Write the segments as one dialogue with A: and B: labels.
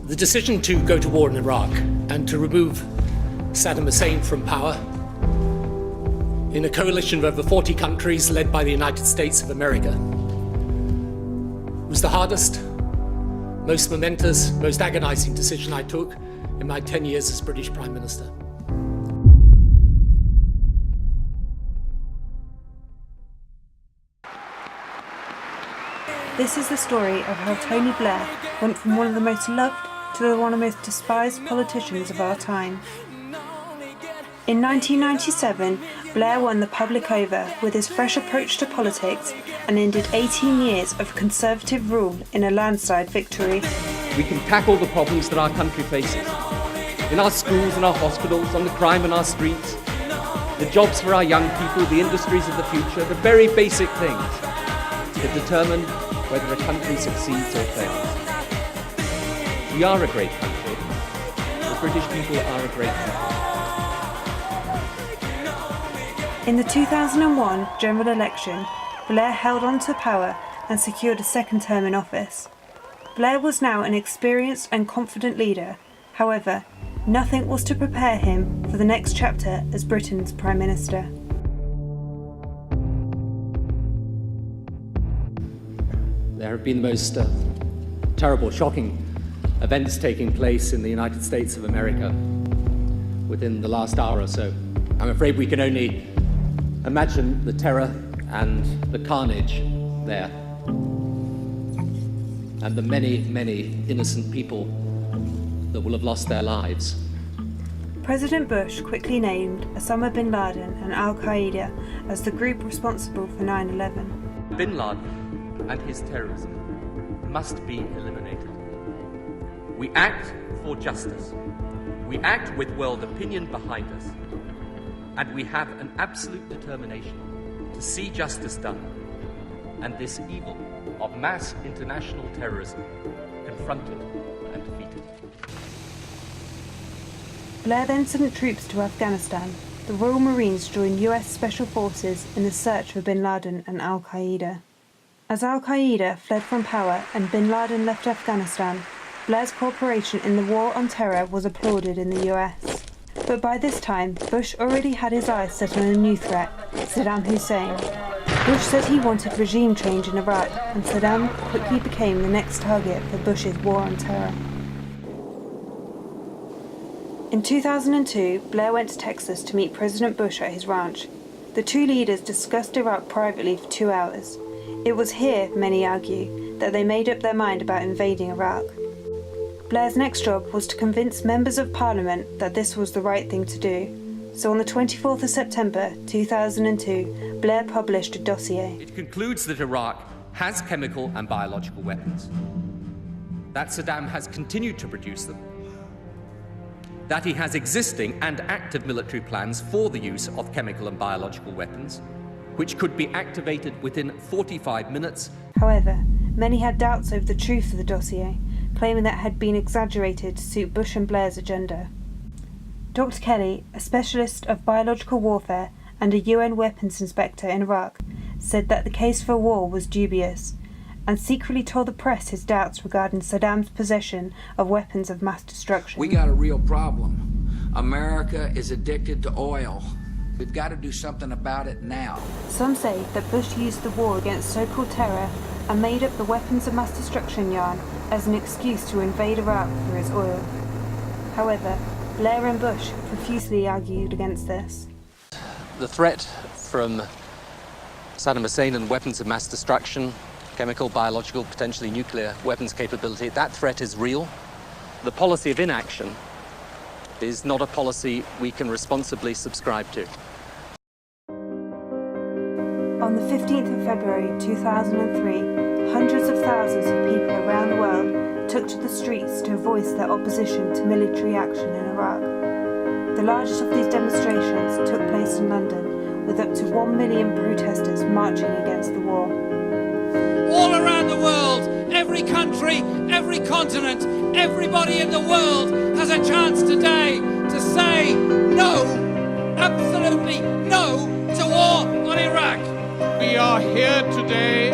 A: The decision to go to war in Iraq and to remove Saddam Hussein from power in a coalition of over 40 countries led by the United States of America was the hardest, most momentous, most agonizing decision I took in my 10 years as British Prime Minister.
B: This is the story of how Tony Blair went from one of the most loved to one of the most despised politicians of our time. In 1997, Blair won the public over with his fresh approach to politics and ended 18 years of Conservative rule in a landslide victory.
C: We can tackle the problems that our country faces. In our schools and our hospitals, on the crime in our streets, the jobs for our young people, the industries of the future, the very basic things that determine whether a country succeeds or fails. We are a great country. The British people are a great people.
B: In the 2001 general election, Blair held on to power and secured a second term in office. Blair was now an experienced and confident leader. However, nothing was to prepare him for the next chapter as Britain's Prime Minister.
A: There have been the most terrible, shocking events taking place in the United States of America within the last hour or so. I'm afraid we can only imagine the terror and the carnage there, and the many, many innocent people that will have lost their lives.
B: President Bush quickly named Osama bin Laden and Al-Qaeda as the group responsible for 9/11.
C: Bin Laden and his terrorism must be eliminated. We act for justice. We act with world opinion behind us. And we have an absolute determination to see justice done and this evil of mass international terrorism confronted and defeated.
B: Blair then sent troops to Afghanistan. The Royal Marines joined US Special Forces in the search for bin Laden and Al-Qaeda. As Al-Qaeda fled from power and bin Laden left Afghanistan, Blair's cooperation in the war on terror was applauded in the US. But by this time, Bush already had his eyes set on a new threat, Saddam Hussein. Bush said he wanted regime change in Iraq, and Saddam quickly became the next target for Bush's war on terror. In 2002, Blair went to Texas to meet President Bush at his ranch. The two leaders discussed Iraq privately for 2 hours. It was here, many argue, that they made up their mind about invading Iraq. Blair's next job was to convince members of Parliament that this was the right thing to do. So on the 24th of September 2002, Blair published a dossier.
C: It concludes that Iraq has chemical and biological weapons, that Saddam has continued to produce them, that he has existing and active military plans for the use of chemical and biological weapons, which could be activated within 45 minutes.
B: However, many had doubts over the truth of the dossier, claiming that it had been exaggerated to suit Bush and Blair's agenda. Dr. Kelly, a specialist of biological warfare and a UN weapons inspector in Iraq, said that the case for war was dubious, and secretly told the press his doubts regarding Saddam's possession of weapons of mass destruction.
D: We got a real problem. America is addicted to oil. We've got to do something about it now.
B: Some say that Bush used the war against so-called terror and made up the weapons of mass destruction yarn as an excuse to invade Iraq for his oil. However, Blair and Bush profusely argued against this.
C: The threat from Saddam Hussein and weapons of mass destruction, chemical, biological, potentially nuclear weapons capability, that threat is real. The policy of inaction is not a policy we can responsibly subscribe to.
B: On the 15th of February 2003, hundreds of thousands of people around the world took to the streets to voice their opposition to military action in Iraq. The largest of these demonstrations took place in London, with up to 1 million protesters marching against the war.
E: All around the world, every country, every continent, everybody in the world has a chance today to say no, absolutely no, to war on Iraq.
F: We are here today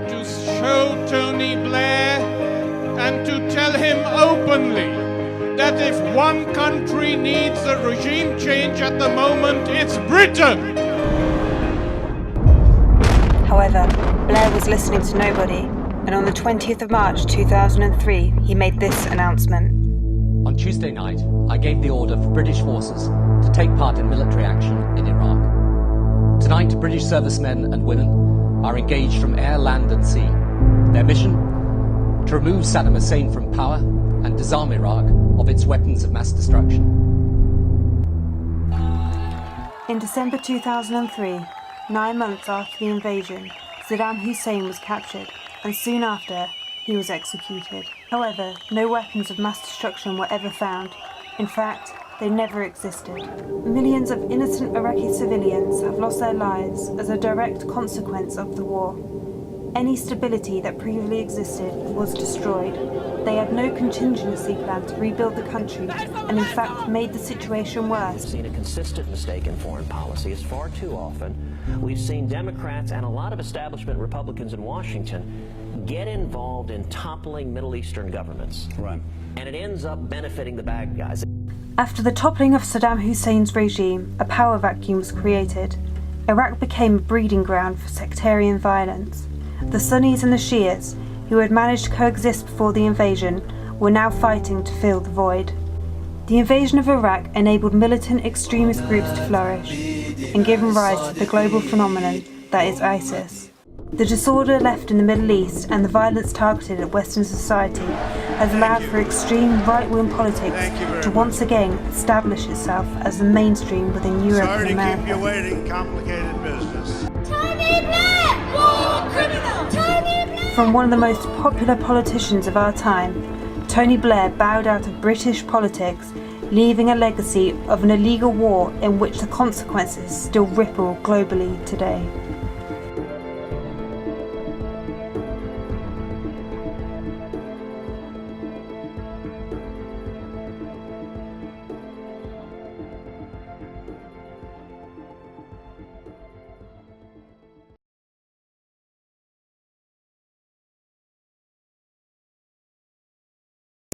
F: to show Tony Blair and to tell him openly that if one country needs a regime change at the moment, it's Britain.
B: However, Blair was listening to nobody, and on the 20th of March 2003, he made this announcement.
A: On Tuesday night, I gave the order for British forces to take part in military action in Iraq. Tonight, British servicemen and women are engaged from air, land and sea. Their mission? To remove Saddam Hussein from power and disarm Iraq of its weapons of mass destruction.
B: In December 2003, 9 months after the invasion, Saddam Hussein was captured, and soon after, he was executed. However, no weapons of mass destruction were ever found. In fact, they never existed. Millions of innocent Iraqi civilians have lost their lives as a direct consequence of the war. Any stability that previously existed was destroyed. They had no contingency plan to rebuild the country, and in fact made the situation worse.
G: We've seen a consistent mistake in foreign policy. As far too often, we've seen Democrats and a lot of establishment Republicans in Washington get involved in toppling Middle Eastern governments. Right. And it ends up benefiting the bad guys.
B: After the toppling of Saddam Hussein's regime, a power vacuum was created. Iraq became a breeding ground for sectarian violence. The Sunnis and the Shias, who had managed to coexist before the invasion, were now fighting to fill the void. The invasion of Iraq enabled militant extremist groups to flourish and given rise to the global phenomenon that is ISIS. The disorder left in the Middle East and the violence targeted at Western society has allowed for extreme right-wing politics to once again establish itself as the mainstream within Europe and America.
H: Sorry to keep you waiting, complicated business.
I: Tony Blair! War criminal! Tony Blair!
B: From one of the most popular politicians of our time, Tony Blair bowed out of British politics, leaving a legacy of an illegal war in which the consequences still ripple globally today.